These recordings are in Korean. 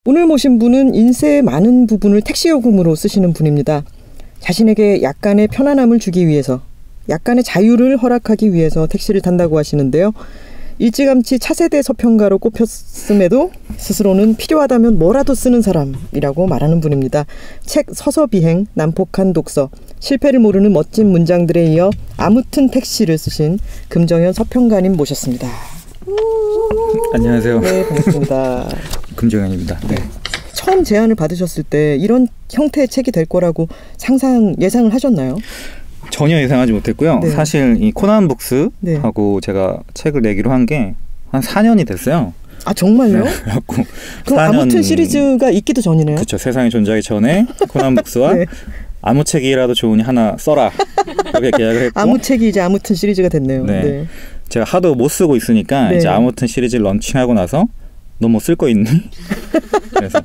오늘 모신 분은 인생의 많은 부분을 택시요금으로 쓰시는 분입니다. 자신에게 약간의 편안함을 주기 위해서, 약간의 자유를 허락하기 위해서 택시를 탄다고 하시는데요. 일찌감치 차세대 서평가로 꼽혔음에도 스스로는 필요하다면 뭐라도 쓰는 사람이라고 말하는 분입니다. 책 서서비행, 난폭한 독서, 실패를 모르는 멋진 문장들에 이어 아무튼 택시를 쓰신 금정현 서평가님 모셨습니다. 안녕하세요. 네, 반갑습니다. 금정현입니다. 네. 처음 제안을 받으셨을 때 이런 형태의 책이 될 거라고 예상을 하셨나요? 전혀 예상하지 못했고요. 네. 사실 이 코난북스하고 제가 책을 내기로 한 게 한 4년이 됐어요. 아, 정말요? 네, 그래갖고 그럼 4년... 아무튼 시리즈가 있기도 전이네요. 그렇죠. 세상이 존재하기 전에 코난북스와 네. 아무 책이라도 좋으니 하나 써라 이렇게 계약을 했고, 아무 책이 이제 아무튼 시리즈가 됐네요. 네. 네. 제가 하도 못 쓰고 있으니까 네. 이제 아무튼 시리즈를 런칭하고 나서 너 뭐 쓸 거 있니? 그래서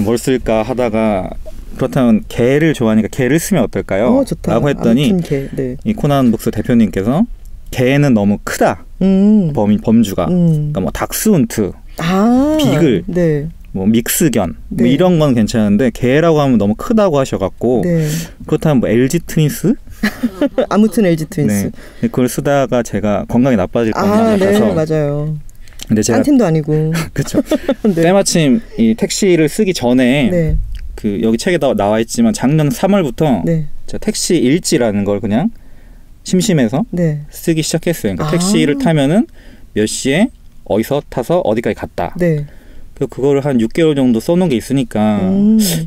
뭘 쓸까 하다가 그렇다면 개를 좋아하니까 개를 쓰면 어떨까요? 좋다. 라고 했더니 네. 이 코난북스 대표님께서 개는 너무 크다. 범주가. 그러니까 뭐 닥스훈트, 비글, 네. 뭐 믹스견 네. 뭐 이런 건 괜찮은데 개라고 하면 너무 크다고 하셔갖고 네. 그렇다면 뭐 LG 트윈스? 아무튼 LG 트윈스. 네. 그걸 쓰다가 제가 건강이 나빠질 거 아니냐 같아서. 네, 맞아요. 근데 제가 딴 팀도 아니고. 그렇죠. 네. 때마침 이 택시를 쓰기 전에 네. 그 여기 책에 나와 있지만 작년 3월부터 네. 제가 택시 일지라는 걸 그냥 심심해서 네. 쓰기 시작했어요. 그러니까 택시를 타면은 몇 시에 어디서 타서 어디까지 갔다. 네. 그거를 한 6개월 정도 써놓은 게 있으니까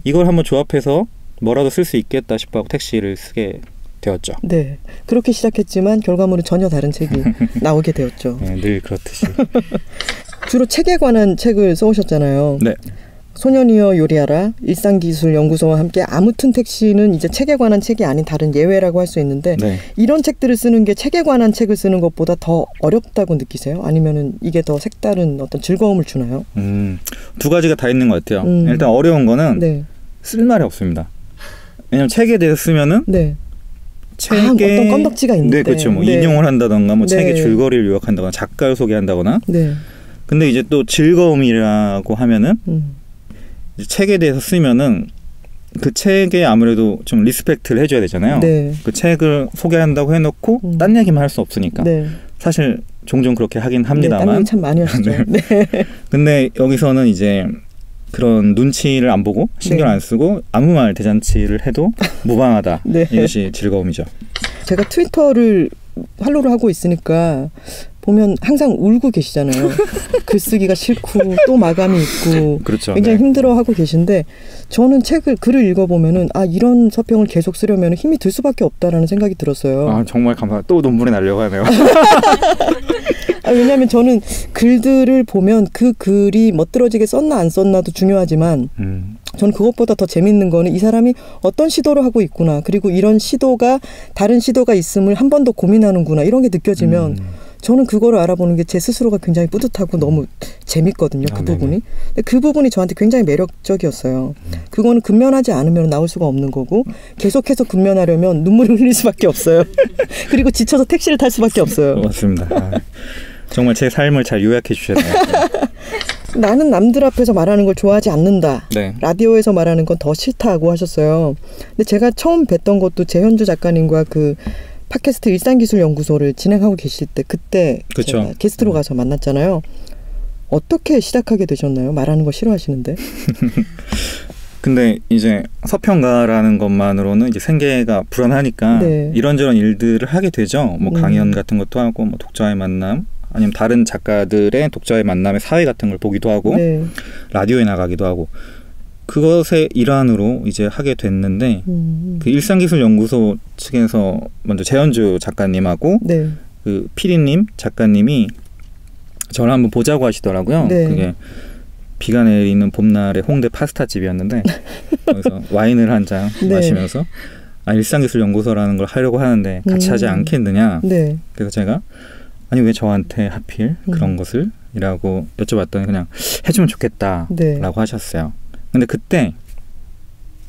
이걸 한번 조합해서 뭐라도 쓸 수 있겠다 싶어 택시를 쓰게 되었죠. 네, 그렇게 시작했지만 결과물은 전혀 다른 책이 나오게 되었죠. 네, 늘 그렇듯이. 주로 책에 관한 책을 써오셨잖아요. 네. 소년이여 요리하라, 일상기술연구소와 함께 아무튼 택시는 이제 책에 관한 책이 아닌 다른 예외라고 할 수 있는데 네. 이런 책들을 쓰는 게 책에 관한 책을 쓰는 것보다 더 어렵다고 느끼세요? 아니면은 이게 더 색다른 어떤 즐거움을 주나요? 두 가지가 다 있는 것 같아요. 일단 어려운 거는 네. 쓸 말이 없습니다. 왜냐면 책에 대해서 쓰면은 네. 책에 어떤 건덕지가 있는데 네, 그렇죠. 뭐 네. 인용을 한다던가 뭐 네. 책의 줄거리를 요약한다거나 작가를 소개한다거나. 네. 근데 이제 또 즐거움이라고 하면은 이제 책에 대해서 쓰면은 그 책에 아무래도 좀 리스펙트를 해줘야 되잖아요. 네. 그 책을 소개한다고 해놓고 딴 얘기만 할 수 없으니까. 네. 사실 종종 그렇게 하긴 합니다만. 네, 딴 얘기 참 많이 하시죠. 네. 근데 여기서는 이제 그런 눈치를 안 보고 신경 안 쓰고 아무 말 대잔치를 해도 무방하다. 네. 이것이 즐거움이죠. 제가 트위터를 팔로우를 하고 있으니까 보면 항상 울고 계시잖아요. 글쓰기가 싫고 또 마감이 있고 그렇죠. 굉장히 힘들어하고 계신데 저는 글을 읽어보면은 이런 서평을 계속 쓰려면 힘이 들 수밖에 없다라는 생각이 들었어요. 정말 감사합니다. 또 눈물이 나려고 하네요. 왜냐하면 저는 글들을 보면 그 글이 멋들어지게 썼나 안 썼나도 중요하지만 저는 그것보다 더 재밌는 거는 이 사람이 어떤 시도를 하고 있구나. 그리고 이런 시도가 다른 시도가 있음을 한 번 더 고민하는구나. 이런 게 느껴지면 저는 그거를 알아보는 게 제 스스로가 굉장히 뿌듯하고 너무 재밌거든요. 그 부분이. 근데 그 부분이 저한테 굉장히 매력적이었어요. 그거는 근면하지 않으면 나올 수가 없는 거고 계속해서 근면하려면 눈물을 흘릴 수밖에 없어요. 그리고 지쳐서 택시를 탈 수밖에 없어요. 맞습니다. 정말 제 삶을 잘 요약해 주셨네요. 나는 남들 앞에서 말하는 걸 좋아하지 않는다. 네. 라디오에서 말하는 건 더 싫다고 하셨어요. 근데 제가 처음 뵀던 것도 재현주 작가님과 그 팟캐스트 일상기술연구소를 진행하고 계실 때 그때 그쵸. 제가 게스트로 가서 만났잖아요. 어떻게 시작하게 되셨나요? 말하는 거 싫어하시는데. 근데 이제 서평가라는 것만으로는 이제 생계가 불안하니까 네. 이런저런 일들을 하게 되죠. 뭐 강연 같은 것도 하고 뭐 독자의 만남 아니면 다른 작가들의 독자의 만남의 사회 같은 걸 보기도 하고 네. 라디오에 나가기도 하고 그것의 일환으로 이제 하게 됐는데 그 일상기술연구소 측에서 먼저 재현주 작가님하고 네. 그 피디님 작가님이 저를 한번 보자고 하시더라고요. 네. 그게 비가 내리는 봄날의 홍대 파스타집이었는데 거기서 와인을 한 잔 네. 마시면서 일상기술연구소라는 걸 하려고 하는데 같이 하지 않겠느냐. 네. 그래서 제가 아니 왜 저한테 하필 그런 것을? 이라고 여쭤봤더니 그냥 해주면 좋겠다 네. 라고 하셨어요. 근데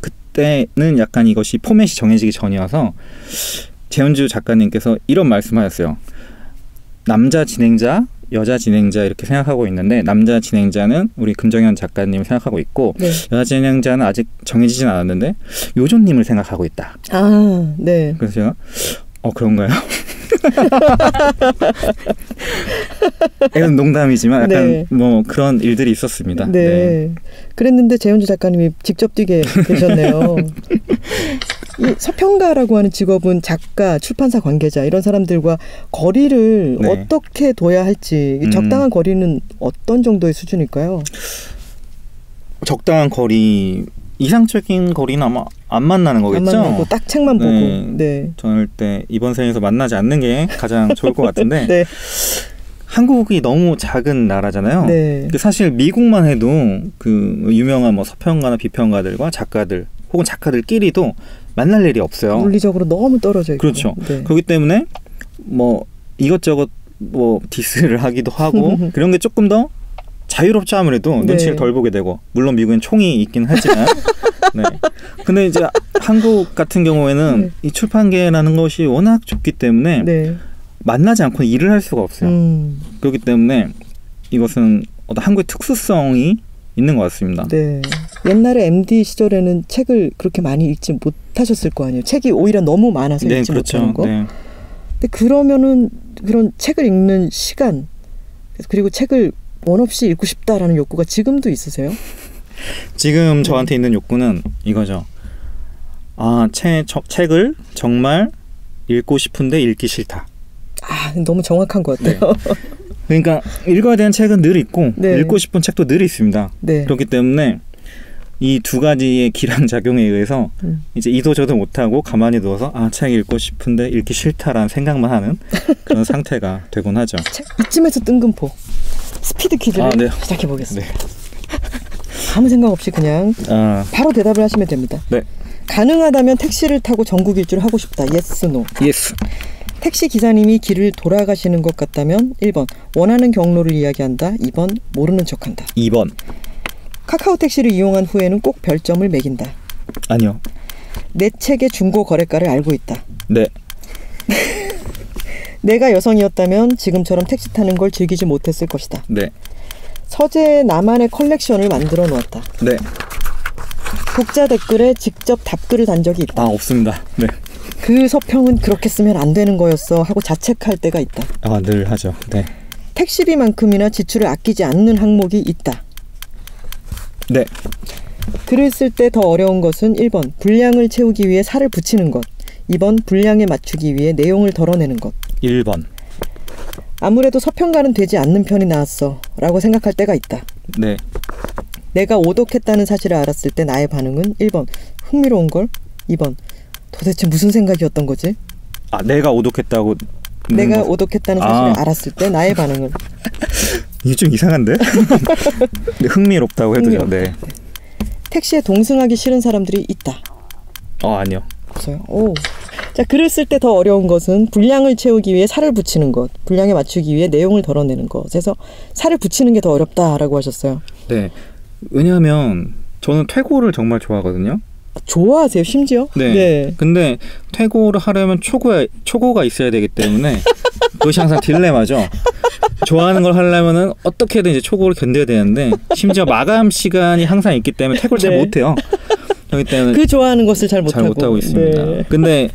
그때는 약간 이것이 포맷이 정해지기 전이어서 재현주 작가님께서 이런 말씀하셨어요. 남자 진행자 여자 진행자 이렇게 생각하고 있는데 남자 진행자는 우리 금정현 작가님을 생각하고 있고 네. 여자 진행자는 아직 정해지진 않았는데 요조님을 생각하고 있다. 아, 네. 그래서 제가 그런가요? 이건 농담이지만 약간 네. 뭐 그런 일들이 있었습니다. 네. 네. 그랬는데 재현주 작가님이 직접 뛰게 되셨네요. 이 서평가라고 하는 직업은 작가, 출판사 관계자 이런 사람들과 거리를 네. 어떻게 둬야 할지 적당한 거리는 어떤 정도의 수준일까요? 적당한 거리, 이상적인 거리는 아마 안 만나는 거겠죠? 안 만나고 딱 책만 보고. 네. 저는 때 이번 생에서 만나지 않는 게 가장 좋을 것 같은데 네. 한국이 너무 작은 나라잖아요. 네. 사실 미국만 해도 그 유명한 뭐 서평가나 비평가들과 작가들 혹은 작가들끼리도 만날 일이 없어요. 물리적으로 너무 떨어져 있고. 그렇죠. 네. 그렇기 때문에 뭐 이것저것 뭐 디스를 하기도 하고 그런 게 조금 더 자유롭죠. 아무래도 네. 눈치를 덜 보게 되고 물론 미국엔 총이 있긴 하지만 네. 근데 이제 한국 같은 경우에는 네. 이 출판계라는 것이 워낙 좁기 때문에 네. 만나지 않고 일을 할 수가 없어요. 그렇기 때문에 이것은 어떤 한국의 특수성이 있는 것 같습니다. 네. 옛날에 MD 시절에는 책을 그렇게 많이 읽지 못하셨을 거 아니에요. 책이 오히려 너무 많아서 네, 읽지 그렇죠. 못하는 거. 네. 근데 그러면은 그런 책을 읽는 시간 그리고 책을 원 없이 읽고 싶다라는 욕구가 지금도 있으세요? 지금 저한테 있는 욕구는 이거죠. 책을 정말 읽고 싶은데 읽기 싫다. 너무 정확한 것 같아요. 네. 그러니까 읽어야 되는 책은 늘 있고 네. 읽고 싶은 책도 늘 있습니다. 네. 그렇기 때문에 이 두 가지의 기량작용에 의해서 이제 이도저도 못하고 가만히 누워서 책 읽고 싶은데 읽기 싫다라는 생각만 하는 그런 상태가 되곤 하죠. 이쯤에서 뜬금포 스피드 퀴즈를 네. 시작해보겠습니다. 네. 아무 생각 없이 그냥 바로 대답을 하시면 됩니다. 네. 가능하다면 택시를 타고 전국 일주를 하고 싶다. 예스, 노. 예스. 택시 기사님이 길을 돌아가시는 것 같다면 1번 원하는 경로를 이야기한다. 2번 모르는 척한다. 2번. 카카오 택시를 이용한 후에는 꼭 별점을 매긴다. 아니요. 내 책의 중고 거래가를 알고 있다. 네. 내가 여성이었다면 지금처럼 택시 타는 걸 즐기지 못했을 것이다. 네. 서재에 나만의 컬렉션을 만들어 놓았다. 네. 독자 댓글에 직접 답글을 단 적이 있다. 없습니다. 네. 그 서평은 그렇게 쓰면 안 되는 거였어 하고 자책할 때가 있다. 늘 하죠. 네. 택시비만큼이나 지출을 아끼지 않는 항목이 있다. 네. 글을 쓸 때 더 어려운 것은 1번 분량을 채우기 위해 살을 붙이는 것, 2번 분량에 맞추기 위해 내용을 덜어내는 것. 1번. 아무래도 서평가는 되지 않는 편이 나았어 라고 생각할 때가 있다. 네. 내가 오독했다는 사실을 알았을 때 나의 반응은 1번 흥미로운 걸, 2번 도대체 무슨 생각이었던 거지? 내가 오독했다고. 내가 오독했다는 사실을 알았을 때 나의 반응은 이게 좀 이상한데? 네, 흥미롭다고 해도죠. 네. 택시에 동승하기 싫은 사람들이 있다. 아니요. 없어요. 오. 자, 글을 쓸 때 더 어려운 것은 분량을 채우기 위해 살을 붙이는 것, 분량에 맞추기 위해 내용을 덜어내는 것에서 살을 붙이는 게 더 어렵다라고 하셨어요. 네. 왜냐하면 저는 퇴고를 정말 좋아하거든요. 좋아하세요, 심지어? 네. 근데 퇴고를 하려면 초고가 있어야 되기 때문에 그것이 항상 딜레마죠. 좋아하는 걸 하려면은 어떻게든 이제 초고를 견뎌야 되는데 심지어 마감 시간이 항상 있기 때문에 퇴고를 잘 못해요. 그렇기 때문에 그 좋아하는 것을 잘 못하고 있습니다. 네. 근데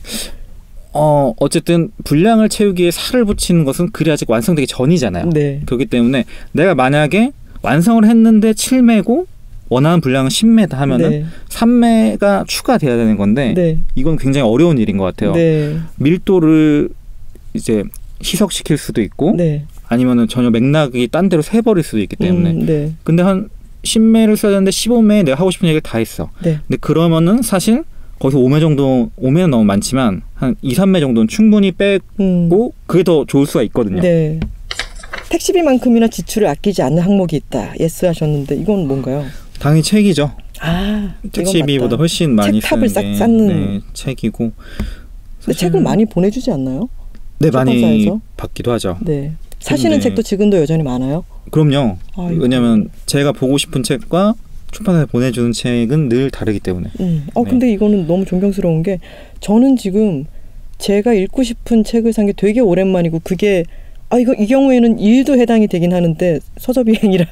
어쨌든 분량을 채우기 위해 살을 붙이는 것은 글이 아직 완성되기 전이잖아요. 네. 그렇기 때문에 내가 만약에 완성을 했는데 7매고 원하는 분량은 10매다 하면은 네. 3매가 추가돼야 되는 건데 네. 이건 굉장히 어려운 일인 것 같아요. 네. 밀도를 이제 희석시킬 수도 있고 네. 아니면은 전혀 맥락이 딴 데로 새버릴 수도 있기 때문에 네. 근데 한 10매를 써야 되는데 15매에 내가 하고 싶은 얘기를 다 했어. 네. 근데 그러면은 사실 거기서 5매는 너무 많지만 한 2, 3매 정도는 충분히 빼고 그게 더 좋을 수가 있거든요. 네. 택시비만큼이나 지출을 아끼지 않는 항목이 있다. 예스 하셨는데 이건 뭔가요? 당연히 책이죠. 택시비보다 훨씬 많이 책탑을 싹 쓰는 게 쌓는 책이고. 근데 책을 많이 보내주지 않나요? 네, 많이 출판사에서? 받기도 하죠. 네. 사시는 책도 지금도 여전히 많아요? 그럼요. 아이고. 왜냐하면 제가 보고 싶은 책과 출판사에 보내주는 책은 늘 다르기 때문에. 근데 이거는 너무 존경스러운 게 저는 지금 제가 읽고 싶은 책을 산 게 되게 오랜만이고 그게 이 경우에는 일도 해당이 되긴 하는데 서적비행이랑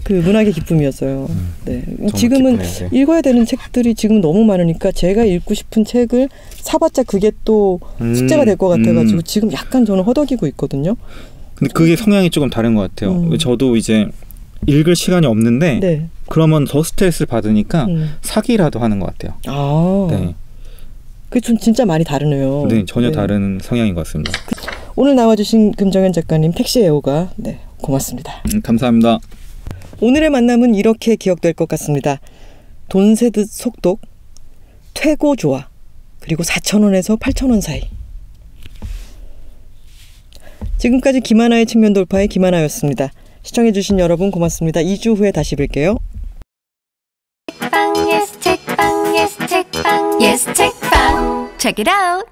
그 문학의 기쁨이었어요. 네. 지금은 기쁘네요. 읽어야 되는 책들이 지금 너무 많으니까 제가 읽고 싶은 책을 사봤자 그게 또 숙제가 될 것 같아가지고 지금 약간 저는 허덕이고 있거든요. 근데 그게 성향이 조금 다른 것 같아요. 저도 이제 읽을 시간이 없는데 네. 그러면 더 스트레스를 받으니까 사기라도 하는 것 같아요. 네. 그게 좀 진짜 많이 다르네요. 네, 전혀 다른 성향인 것 같습니다. 오늘 나와주신 금정현 작가님 택시 애호가 네, 고맙습니다. 감사합니다. 오늘의 만남은 이렇게 기억될 것 같습니다. 돈 세듯 속독, 퇴고 좋아, 그리고 4,000원에서 8,000원 사이. 지금까지 김하나의 측면 돌파의 김하나였습니다. 시청해주신 여러분 고맙습니다. 2주 후에 다시 뵐게요. 책방, yes, 책방, yes, 책방, yes, 책방. Check it out.